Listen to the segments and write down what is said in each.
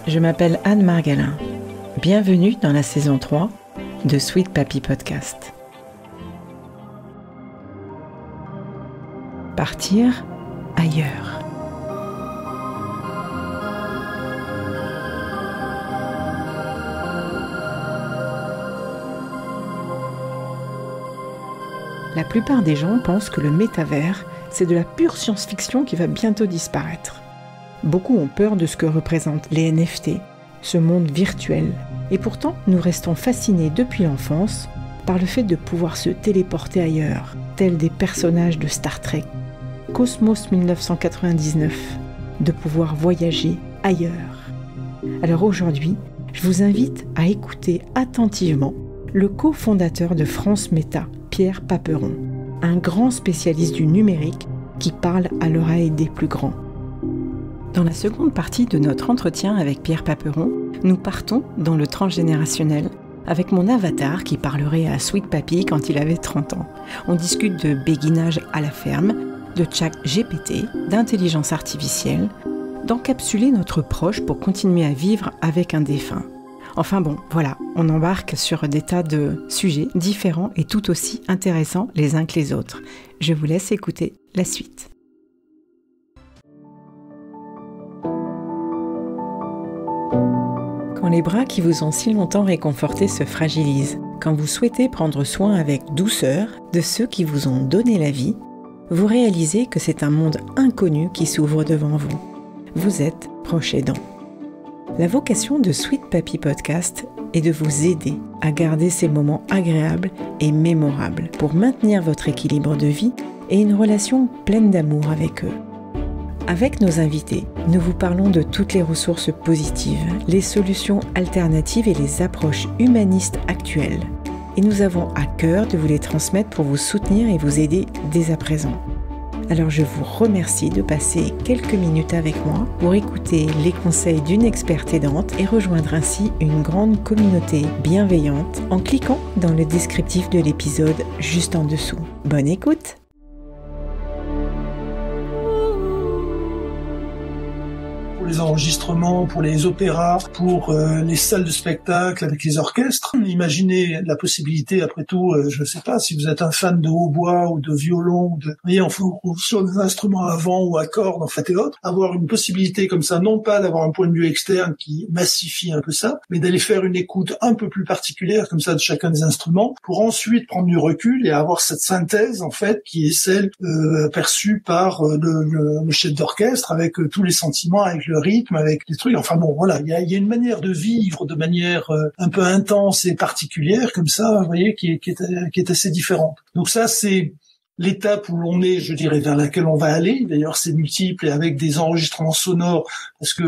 Je m'appelle Anne Margalin. Bienvenue dans la saison 3 de Sweet Papy Podcast. Partir ailleurs. La plupart des gens pensent que le métavers, c'est de la pure science-fiction qui va bientôt disparaître. Beaucoup ont peur de ce que représentent les NFT, ce monde virtuel. Et pourtant, nous restons fascinés depuis l'enfance par le fait de pouvoir se téléporter ailleurs, tels des personnages de Star Trek. Cosmos 1999, de pouvoir voyager ailleurs. Alors aujourd'hui, je vous invite à écouter attentivement le cofondateur de France Méta, Pierre Paperon, un grand spécialiste du numérique qui parle à l'oreille des plus grands. Dans la seconde partie de notre entretien avec Pierre Paperon, nous partons dans le transgénérationnel avec mon avatar qui parlerait à Sweet Papy quand il avait 30 ans. On discute de béguinage à la ferme, de ChatGPT, d'intelligence artificielle, d'encapsuler notre proche pour continuer à vivre avec un défunt. Enfin bon, voilà, on embarque sur des tas de sujets différents et tout aussi intéressants les uns que les autres. Je vous laisse écouter la suite. Quand les bras qui vous ont si longtemps réconfortés se fragilisent, quand vous souhaitez prendre soin avec douceur de ceux qui vous ont donné la vie, vous réalisez que c'est un monde inconnu qui s'ouvre devant vous. Vous êtes proche aidant. La vocation de Sweet Papy Podcast est de vous aider à garder ces moments agréables et mémorables pour maintenir votre équilibre de vie et une relation pleine d'amour avec eux. Avec nos invités, nous vous parlons de toutes les ressources positives, les solutions alternatives et les approches humanistes actuelles. Et nous avons à cœur de vous les transmettre pour vous soutenir et vous aider dès à présent. Alors je vous remercie de passer quelques minutes avec moi pour écouter les conseils d'une experte aidante et rejoindre ainsi une grande communauté bienveillante en cliquant dans le descriptif de l'épisode juste en dessous. Bonne écoute! Pour les enregistrements, pour les opéras, pour les salles de spectacle avec les orchestres. Imaginez la possibilité, après tout, je ne sais pas, si vous êtes un fan de hautbois ou de violon, en fonction des instruments à vent ou à cordes, en fait, et autres, avoir une possibilité comme ça, non pas d'avoir un point de vue externe qui massifie un peu ça, mais d'aller faire une écoute un peu plus particulière, comme ça, de chacun des instruments, pour ensuite prendre du recul et avoir cette synthèse, en fait, qui est celle perçue par le chef d'orchestre, avec tous les sentiments, avec le rythme, avec les trucs. Enfin bon, voilà, il y a une manière de vivre de manière un peu intense et particulière, comme ça, vous voyez, qui est assez différente. Donc ça, c'est l'étape où l'on est, je dirais, vers laquelle on va aller. D'ailleurs, c'est multiple et avec des enregistrements sonores, parce que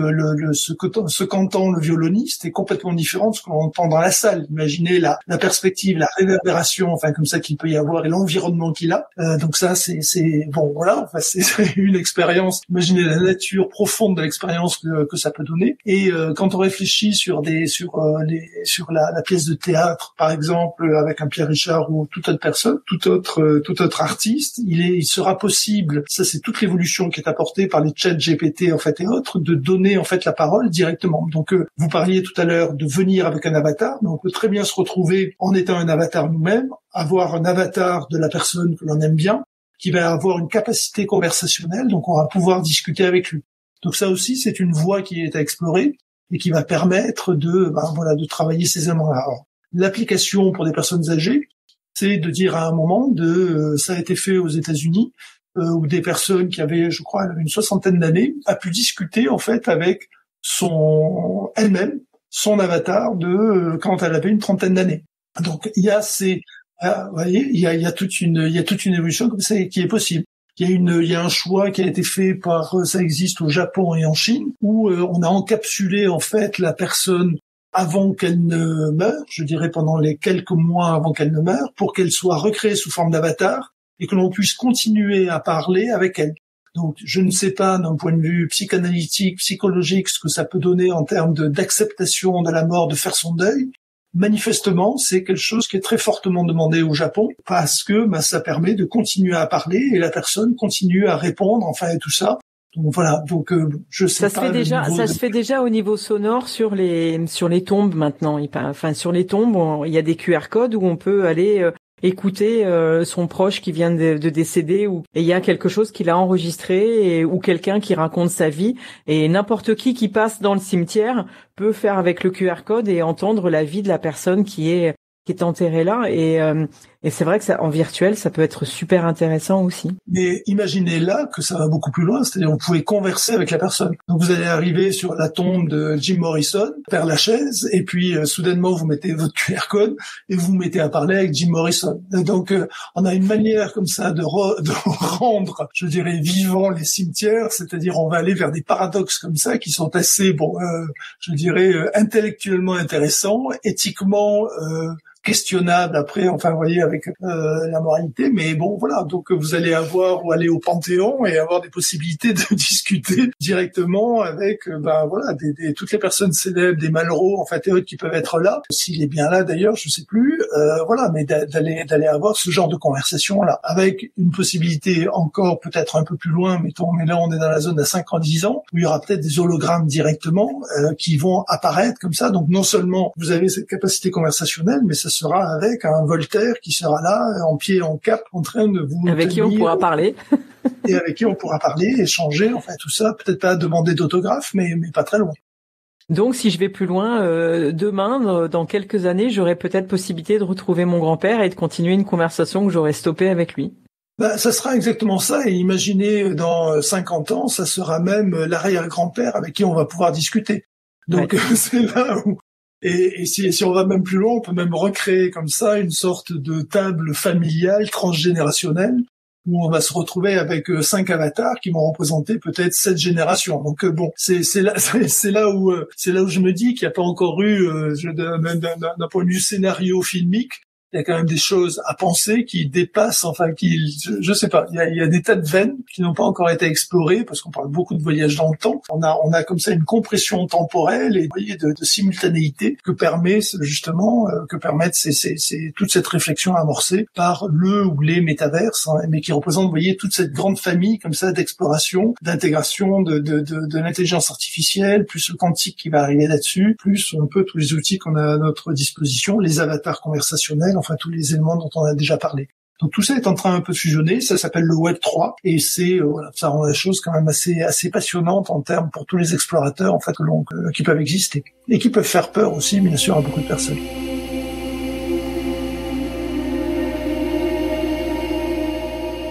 ce qu'entend le violoniste est complètement différent de ce qu'on entend dans la salle. Imaginez la perspective, la réverbération, enfin comme ça qu'il peut y avoir et l'environnement qu'il a. Donc ça, c'est bon, voilà, enfin, c'est une expérience. Imaginez la nature profonde de l'expérience que ça peut donner. Et quand on réfléchit sur la pièce de théâtre, par exemple, avec un Pierre Richard ou toute autre personne, tout autre artiste, il sera possible, ça c'est toute l'évolution qui est apportée par les ChatGPT en fait et autres, de donner en fait la parole directement. Donc vous parliez tout à l'heure de venir avec un avatar, mais on peut très bien se retrouver en étant un avatar nous-mêmes, avoir un avatar de la personne que l'on aime bien, qui va avoir une capacité conversationnelle, donc on va pouvoir discuter avec lui. Donc ça aussi c'est une voie qui est à explorer et qui va permettre de travailler ces éléments-là. L'application pour des personnes âgées, c'est de dire à un moment ça a été fait aux États-Unis où des personnes qui avaient, je crois, une 60aine d'années, a pu discuter en fait avec elle-même, son avatar de quand elle avait une 30aine d'années. Donc il y a vous voyez, il y a toute une évolution comme ça qui est possible. Il y a un choix qui a été fait ça existe au Japon et en Chine où on a encapsulé en fait la personne avant qu'elle ne meure, je dirais pendant les quelques mois avant qu'elle ne meure, pour qu'elle soit recréée sous forme d'avatar et que l'on puisse continuer à parler avec elle. Donc, je ne sais pas, d'un point de vue psychanalytique, psychologique, ce que ça peut donner en termes d'acceptation de la mort, de faire son deuil. Manifestement, c'est quelque chose qui est très fortement demandé au Japon parce que ça permet de continuer à parler et la personne continue à répondre, enfin, et tout ça. Donc voilà, donc je sais ça pas. Se fait déjà au niveau sonore sur les tombes maintenant. Enfin sur les tombes, il y a des QR codes où on peut aller écouter son proche qui vient de décéder et il y a quelque chose qu'il a enregistré ou quelqu'un qui raconte sa vie et n'importe qui passe dans le cimetière peut faire avec le QR code et entendre la vie de la personne qui est enterrée là et c'est vrai que ça en virtuel ça peut être super intéressant aussi. Mais imaginez là que ça va beaucoup plus loin, c'est-à-dire vous pouvez converser avec la personne. Donc vous allez arriver sur la tombe de Jim Morrison, faire la chaise, et puis soudainement vous mettez votre QR code et vous vous mettez à parler avec Jim Morrison. Donc on a une manière comme ça de rendre, je dirais, vivants les cimetières, c'est-à-dire on va aller vers des paradoxes comme ça qui sont assez, je dirais, intellectuellement intéressants, éthiquement questionnable après, enfin vous voyez, avec la moralité, mais bon voilà, donc vous allez aller au Panthéon et avoir des possibilités de discuter directement avec toutes les personnes célèbres, des Malraux, enfin théoriques qui peuvent être là, s'il est bien là d'ailleurs, je sais plus, mais d'aller avoir ce genre de conversation là, avec une possibilité encore peut-être un peu plus loin, mais là on est dans la zone à 5 ans, 10 ans, où il y aura peut-être des hologrammes directement qui vont apparaître comme ça, donc non seulement vous avez cette capacité conversationnelle, mais ça sera avec un Voltaire qui sera là, en pied, en cap, en train de vous avec qui on pourra parler. Et avec qui on pourra parler, échanger, enfin tout ça, peut-être pas demander d'autographe, mais pas très loin. Donc si je vais plus loin, demain, dans quelques années, j'aurai peut-être possibilité de retrouver mon grand-père et de continuer une conversation que j'aurais stoppée avec lui. Ça sera exactement ça, et imaginez dans 50 ans, ça sera même l'arrière-grand-père avec qui on va pouvoir discuter. Donc c'est là où... Et si on va même plus loin, on peut même recréer comme ça une sorte de table familiale transgénérationnelle où on va se retrouver avec 5 avatars qui vont représenter peut-être 7 générations. Donc c'est là où je me dis qu'il n'y a pas encore eu d'un point de vue scénario filmique, il y a quand même des choses à penser qui dépassent, je sais pas, il y a des tas de veines qui n'ont pas encore été explorées parce qu'on parle beaucoup de voyage dans le temps. On a comme ça une compression temporelle et de simultanéité que permettent toute cette réflexion amorcée par le ou les métaverses, mais qui représentent, vous voyez, toute cette grande famille comme ça d'exploration, d'intégration de l'intelligence artificielle, plus le quantique qui va arriver là-dessus, plus un peu tous les outils qu'on a à notre disposition, les avatars conversationnels, enfin tous les éléments dont on a déjà parlé. Donc tout ça est en train un peu de fusionner, ça s'appelle le Web 3 et ça rend la chose quand même assez passionnante en termes pour tous les explorateurs qui peuvent exister et qui peuvent faire peur aussi bien sûr à beaucoup de personnes.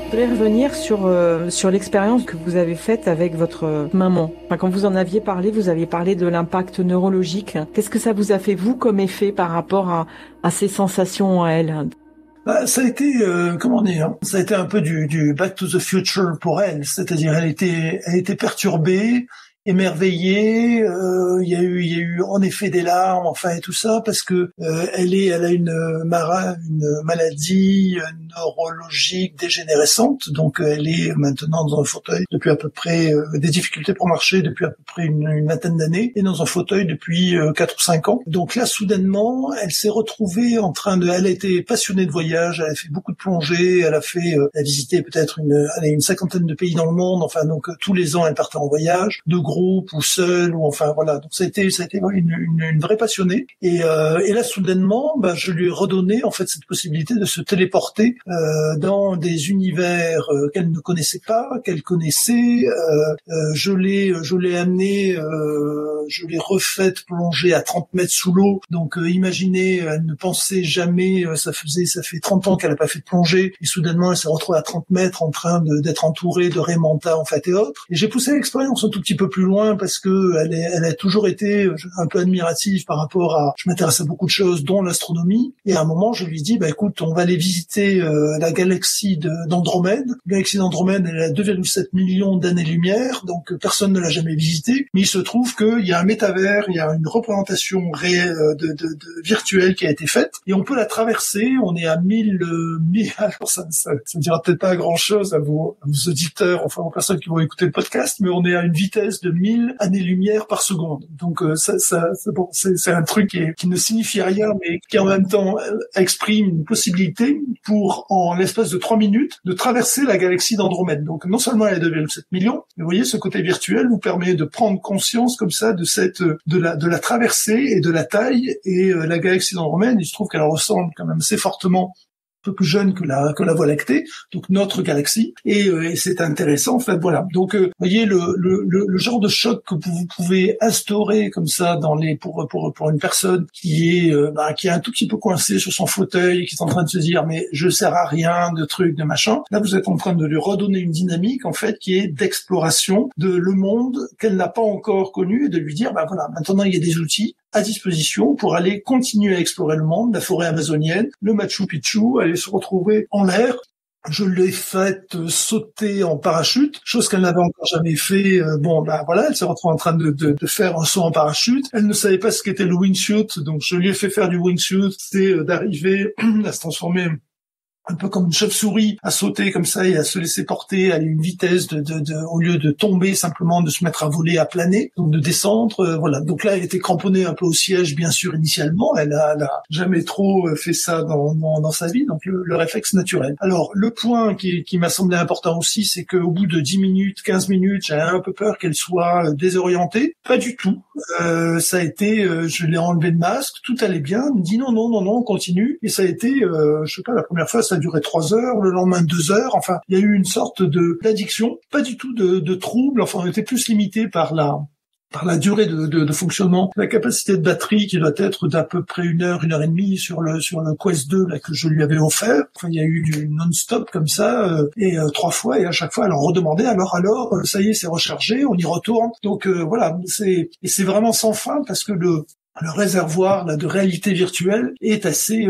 Je voulais revenir sur l'expérience que vous avez faite avec votre maman. Quand vous en aviez parlé, vous aviez parlé de l'impact neurologique. Qu'est-ce que ça vous a fait, vous, comme effet par rapport à ces sensations à elle? Ça a été, ça a été un peu du Back to the Future pour elle. C'est-à-dire, elle était perturbée, émerveillée. Il y a eu en effet des larmes, et tout ça, parce que elle a une maladie neurologique dégénérescente. Donc, elle est maintenant dans un fauteuil depuis à peu près des difficultés pour marcher depuis à peu près une vingtaine d'années, et dans un fauteuil depuis 4 ou 5 ans. Donc là, soudainement, elle s'est retrouvée elle a été passionnée de voyage, elle a fait beaucoup de plongées, elle a visité peut-être une 50aine de pays dans le monde. Donc tous les ans, elle partait en voyage, de groupe ou seule, ou donc ça a été une vraie passionnée. Et là, soudainement, je lui ai redonné cette possibilité de se téléporter dans des univers qu'elle ne connaissait pas, qu'elle connaissait. Je l'ai amenée, je l'ai refaite plonger à 30 mètres sous l'eau. Donc imaginez, elle ne pensait jamais, ça fait 30 ans qu'elle n'a pas fait de plongée, et soudainement elle s'est retrouvée à 30 mètres en train d'être entourée de Raymanta et autres. Et j'ai poussé l'expérience un tout petit peu plus loin parce que elle a toujours été un peu admirative par rapport à, je m'intéresse à beaucoup de choses dont l'astronomie, et à un moment je lui dis écoute, on va aller visiter la galaxie d'Andromède. La galaxie d'Andromède, elle a 2,7 millions d'années-lumière, donc personne ne l'a jamais visitée, mais il se trouve qu'il y a un métavers, il y a une représentation réelle de virtuelle qui a été faite, et on peut la traverser. On est à 1000 alors ça ne dira peut-être pas grand chose à vos auditeurs, aux personnes qui vont écouter le podcast, mais on est à une vitesse de 1000 années-lumière par seconde. Donc c'est un truc qui ne signifie rien, mais qui en même temps exprime une possibilité pour, en l'espace de 3 minutes, de traverser la galaxie d'Andromède. Donc non seulement elle est 2,7 millions, mais vous voyez, ce côté virtuel vous permet de prendre conscience comme ça de la traversée et de la taille. Et la galaxie d'Andromède, il se trouve qu'elle ressemble quand même assez fortement, un peu plus jeune que la Voie lactée, donc notre galaxie, et c'est intéressant. En fait, voilà. Donc, vous voyez le genre de choc que vous pouvez instaurer comme ça pour une personne qui est un tout petit peu coincée sur son fauteuil et qui est en train de se dire mais je sers à rien, de trucs, de machin. Là, vous êtes en train de lui redonner une dynamique en fait qui est d'exploration de le monde qu'elle n'a pas encore connu et de lui dire voilà, maintenant il y a des outils à disposition pour aller continuer à explorer le monde, la forêt amazonienne, le Machu Picchu, aller se retrouver en l'air. Je l'ai faite sauter en parachute, chose qu'elle n'avait encore jamais fait. Voilà, elle s'est retrouvée en train de faire un saut en parachute. Elle ne savait pas ce qu'était le wingsuit, donc je lui ai fait faire du wingsuit, c'est d'arriver à se transformer un peu comme une chauve-souris, à sauter comme ça et à se laisser porter à une vitesse au lieu de tomber simplement, de se mettre à voler, à planer, donc de descendre, voilà. Donc là, elle était cramponnée un peu au siège, bien sûr, initialement. Elle a jamais trop fait ça dans sa vie, donc le réflexe naturel. Alors, le point qui m'a semblé important aussi, c'est qu'au bout de 10 minutes, 15 minutes, j'avais un peu peur qu'elle soit désorientée. Pas du tout. Ça a été, je l'ai enlevé le masque, tout allait bien. Elle me dit non, on continue. Et ça a été, je sais pas, la première fois, ça a duré 3 heures, le lendemain 2 heures. Enfin, il y a eu une sorte d'addiction, pas du tout de trouble. Enfin, on était plus limité par la durée de fonctionnement, la capacité de batterie qui doit être d'à peu près 1 heure, 1 heure et demie sur le Quest 2 là que je lui avais offert. Enfin, il y a eu du non-stop comme ça et 3 fois, et à chaque fois elle en redemandait. Alors ça y est, c'est rechargé, on y retourne. Donc voilà, c'est vraiment sans fin parce que le réservoir là de réalité virtuelle est assez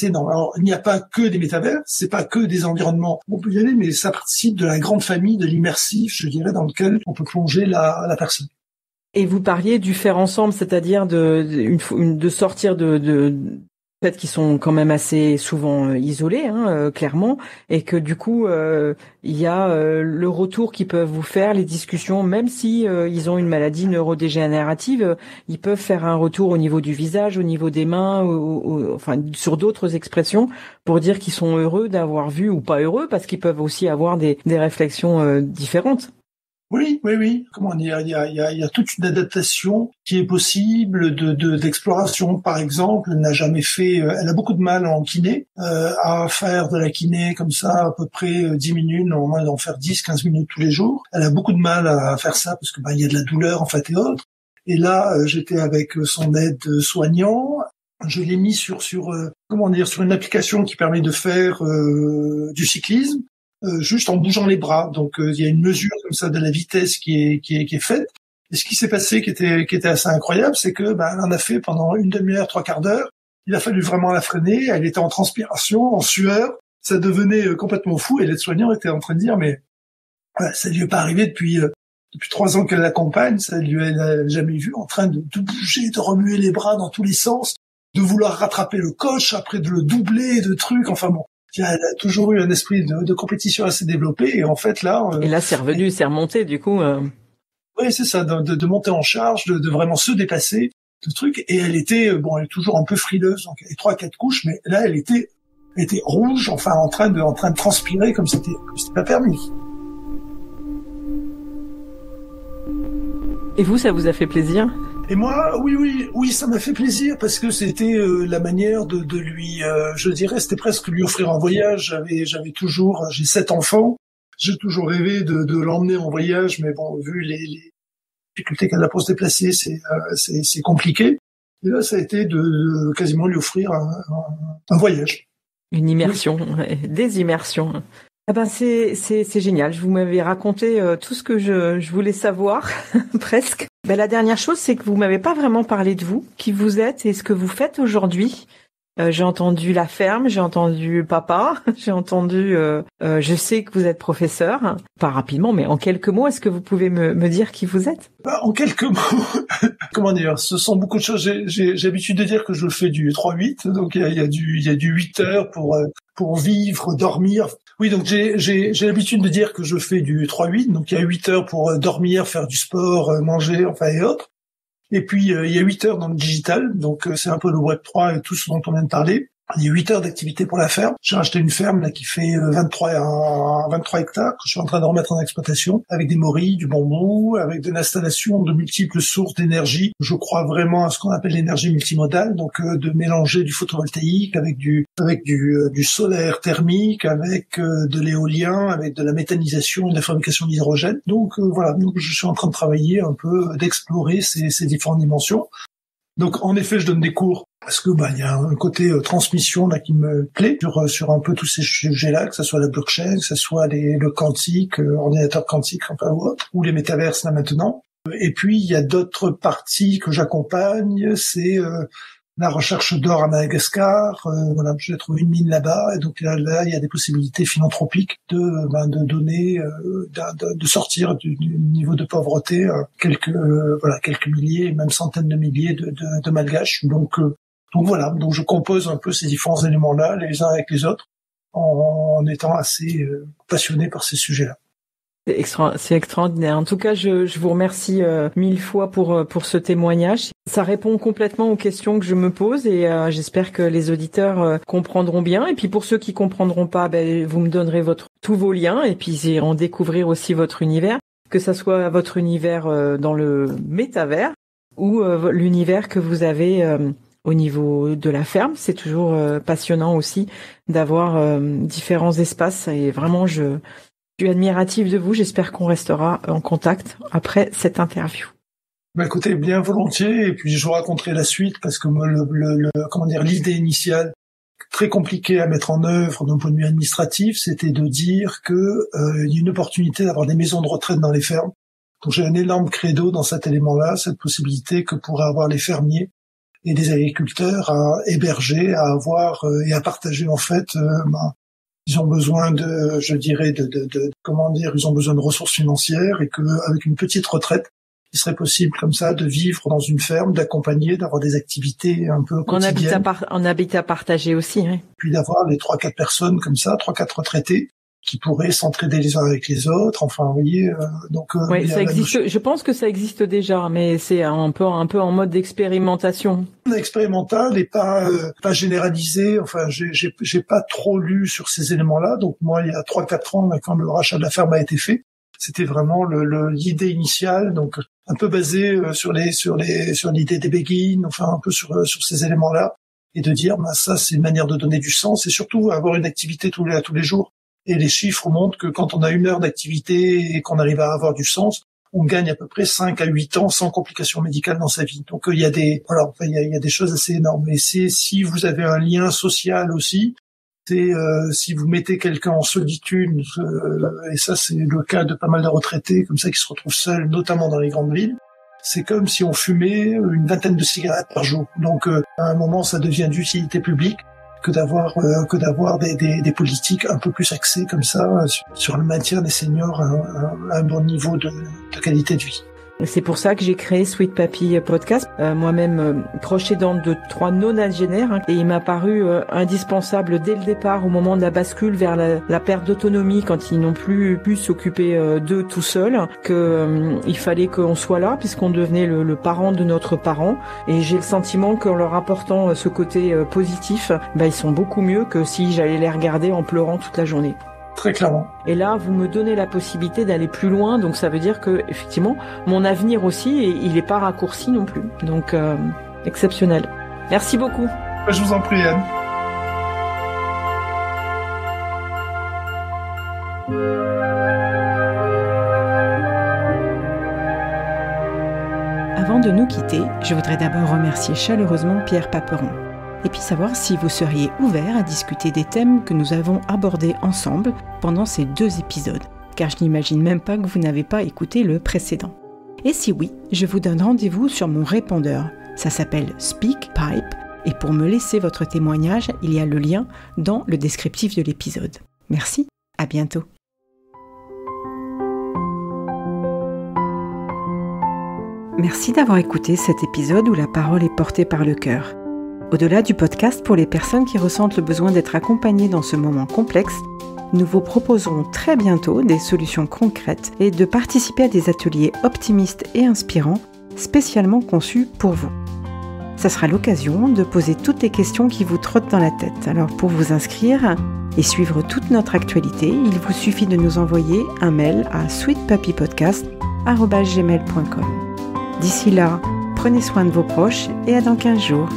énorme. Alors il n'y a pas que des métavers, c'est pas que des environnements. On peut y aller, mais ça participe de la grande famille de l'immersif, je dirais, dans lequel on peut plonger la personne. Et vous parliez du faire ensemble, c'est-à-dire de sortir de fait qu'ils sont quand même assez souvent isolés, clairement, et que du coup il y a le retour qu'ils peuvent vous faire, les discussions, même si ils ont une maladie neurodégénérative, ils peuvent faire un retour au niveau du visage, au niveau des mains, enfin sur d'autres expressions, pour dire qu'ils sont heureux d'avoir vu ou pas heureux, parce qu'ils peuvent aussi avoir des réflexions différentes. Oui. Comment dire, il y a toute une adaptation qui est possible d'exploration. Par exemple, elle n'a jamais fait, elle a beaucoup de mal en kiné, à faire de la kiné comme ça, à peu près 10 minutes, normalement d'en faire 10-15 minutes tous les jours. Elle a beaucoup de mal à faire ça parce que il y a de la douleur en fait et autres. Et là, j'étais avec son aide-soignant. Je l'ai mis sur une application qui permet de faire du cyclisme. Juste en bougeant les bras. Donc il y a une mesure comme ça de la vitesse qui est faite. Et ce qui s'est passé qui était assez incroyable, c'est que elle en a fait pendant une demi-heure, 3/4 d'heure. Il a fallu vraiment la freiner. Elle était en transpiration, en sueur. Ça devenait complètement fou. Et l'aide-soignant était en train de dire mais ça lui est pas arrivé depuis 3 ans qu'elle l'accompagne. Ça lui a jamais vu en train de bouger, de remuer les bras dans tous les sens, de vouloir rattraper le coche, après de le doubler, de trucs. Enfin bon. Elle a toujours eu un esprit de compétition assez développé, et en fait là... et là, c'est revenu, c'est remonté, du coup... Oui, c'est ça, de monter en charge, de vraiment se dépasser, de trucs, et elle était, elle est toujours un peu frileuse, donc elle est 3-4 couches, mais là, elle était rouge, enfin, en train de transpirer comme c'était pas permis. Et vous, ça vous a fait plaisir ? Et moi, oui, ça m'a fait plaisir parce que c'était la manière de lui, je dirais, c'était presque lui offrir un voyage. J'ai 7 enfants, j'ai toujours rêvé de l'emmener en voyage, mais bon, vu les difficultés qu'elle a pour se déplacer, c'est compliqué. Et là, ça a été de quasiment lui offrir un voyage. Une immersion, des immersions. Ah ben c'est génial. Vous m'avez raconté tout ce que je voulais savoir, presque. Ben la dernière chose, c'est que vous m'avez pas vraiment parlé de vous, qui vous êtes et ce que vous faites aujourd'hui. J'ai entendu la ferme, j'ai entendu papa, j'ai entendu. Je sais que vous êtes professeur. Pas rapidement, mais en quelques mots, est-ce que vous pouvez me dire qui vous êtes ? En quelques mots, comment dire, ce sont beaucoup de choses. J'ai l'habitude de dire que je fais du 3-8, donc il y a du 8 heures pour vivre, dormir. Oui, donc j'ai l'habitude de dire que je fais du 3-8, donc il y a 8 heures pour dormir, faire du sport, manger, enfin et autres. Et puis il y a 8 heures dans le digital, donc c'est un peu le Web 3 et tout ce dont on vient de parler. Il y a 8 heures d'activité pour la ferme. J'ai acheté une ferme là qui fait 23 hectares que je suis en train de remettre en exploitation avec des morilles, du bambou, avec de l'installation de multiples sources d'énergie. Je crois vraiment à ce qu'on appelle l'énergie multimodale, donc de mélanger du photovoltaïque avec du solaire thermique, avec de l'éolien, avec de la méthanisation et de la fabrication d'hydrogène. Donc voilà, donc je suis en train de travailler un peu, d'explorer ces différentes dimensions. Donc en effet, je donne des cours parce que il y a un côté transmission là qui me plaît sur un peu tous ces sujets-là, que ce soit la blockchain, que ce soit le quantique, ordinateur quantique enfin ou autre, ou les métaverses là maintenant. Et puis il y a d'autres parties que j'accompagne, c'est la recherche d'or à Madagascar. Voilà, j'ai trouvé une mine là-bas, et donc là il y a des possibilités philanthropiques de donner, de sortir du niveau de pauvreté quelques milliers, même centaines de milliers de malgaches. Donc voilà, donc je compose un peu ces différents éléments-là, les uns avec les autres, en étant assez passionné par ces sujets-là. C'est extraordinaire. En tout cas, je vous remercie 1000 fois pour ce témoignage. Ça répond complètement aux questions que je me pose et j'espère que les auditeurs comprendront bien. Et puis pour ceux qui comprendront pas, vous me donnerez tous vos liens et puis ils iront découvrir aussi votre univers, que ça soit votre univers dans le métavers ou l'univers que vous avez au niveau de la ferme. C'est toujours passionnant aussi d'avoir différents espaces et vraiment je suis admirative de vous. J'espère qu'on restera en contact après cette interview. Écoutez, bien volontiers. Et puis je vous raconterai la suite parce que l'idée initiale, très compliquée à mettre en œuvre d'un point de vue administratif, c'était de dire que il y a une opportunité d'avoir des maisons de retraite dans les fermes. Donc j'ai un énorme credo dans cet élément-là, cette possibilité que pourraient avoir les fermiers et les agriculteurs à héberger, à avoir et à partager en fait. Ils ont besoin ils ont besoin de ressources financières et que avec une petite retraite, il serait possible comme ça de vivre dans une ferme, d'accompagner, d'avoir des activités un peu quotidiennes. En habitat partagé aussi, hein. Puis d'avoir les 3-4 personnes comme ça, 3-4 retraités qui pourraient s'entraider les uns avec les autres. Enfin, vous voyez, oui, ça existe. Je pense que ça existe déjà, mais c'est un peu en mode d'expérimentation. Expérimental et pas généralisé. Enfin, j'ai pas trop lu sur ces éléments-là. Donc moi, il y a 3-4 ans, quand le rachat de la ferme a été fait, c'était vraiment l'idée initiale, donc un peu basée sur l'idée des béguines, enfin un peu sur ces éléments-là, et de dire ça c'est une manière de donner du sens et surtout avoir une activité tous les jours. Et les chiffres montrent que quand on a 1 heure d'activité et qu'on arrive à avoir du sens, on gagne à peu près 5 à 8 ans sans complications médicales dans sa vie. Donc il y a des choses assez énormes. Et si vous avez un lien social aussi, c'est si vous mettez quelqu'un en solitude, et ça c'est le cas de pas mal de retraités comme ça qui se retrouvent seuls, notamment dans les grandes villes, c'est comme si on fumait une vingtaine de cigarettes par jour. Donc à un moment ça devient d'utilité publique que d'avoir des politiques un peu plus axées comme ça sur le maintien des seniors à un bon niveau de qualité de vie. C'est pour ça que j'ai créé Sweet Papy Podcast, moi-même proche aidante de 3 nonagénaires, et il m'a paru indispensable dès le départ, au moment de la bascule vers la perte d'autonomie, quand ils n'ont plus pu s'occuper d'eux tout seuls, que il fallait qu'on soit là, puisqu'on devenait le parent de notre parent. Et j'ai le sentiment qu'en leur apportant ce côté positif, ils sont beaucoup mieux que si j'allais les regarder en pleurant toute la journée. Très clairement. Et là, vous me donnez la possibilité d'aller plus loin, donc ça veut dire que effectivement, mon avenir aussi, il n'est pas raccourci non plus. Donc, exceptionnel. Merci beaucoup. Je vous en prie, Anne. Avant de nous quitter, je voudrais d'abord remercier chaleureusement Pierre Paperon. Et puis savoir si vous seriez ouvert à discuter des thèmes que nous avons abordés ensemble pendant ces 2 épisodes, car je n'imagine même pas que vous n'avez pas écouté le précédent. Et si oui, je vous donne rendez-vous sur mon répondeur. Ça s'appelle SpeakPipe, et pour me laisser votre témoignage, il y a le lien dans le descriptif de l'épisode. Merci, à bientôt. Merci d'avoir écouté cet épisode où la parole est portée par le cœur. Au-delà du podcast, pour les personnes qui ressentent le besoin d'être accompagnées dans ce moment complexe, Nous vous proposerons très bientôt des solutions concrètes et de participer à des ateliers optimistes et inspirants spécialement conçus pour vous. Ça sera l'occasion de poser toutes les questions qui vous trottent dans la tête. Alors pour vous inscrire et suivre toute notre actualité, il vous suffit de nous envoyer un mail à sweetpapipodcast@gmail.com. D'ici là, prenez soin de vos proches et à dans 15 jours.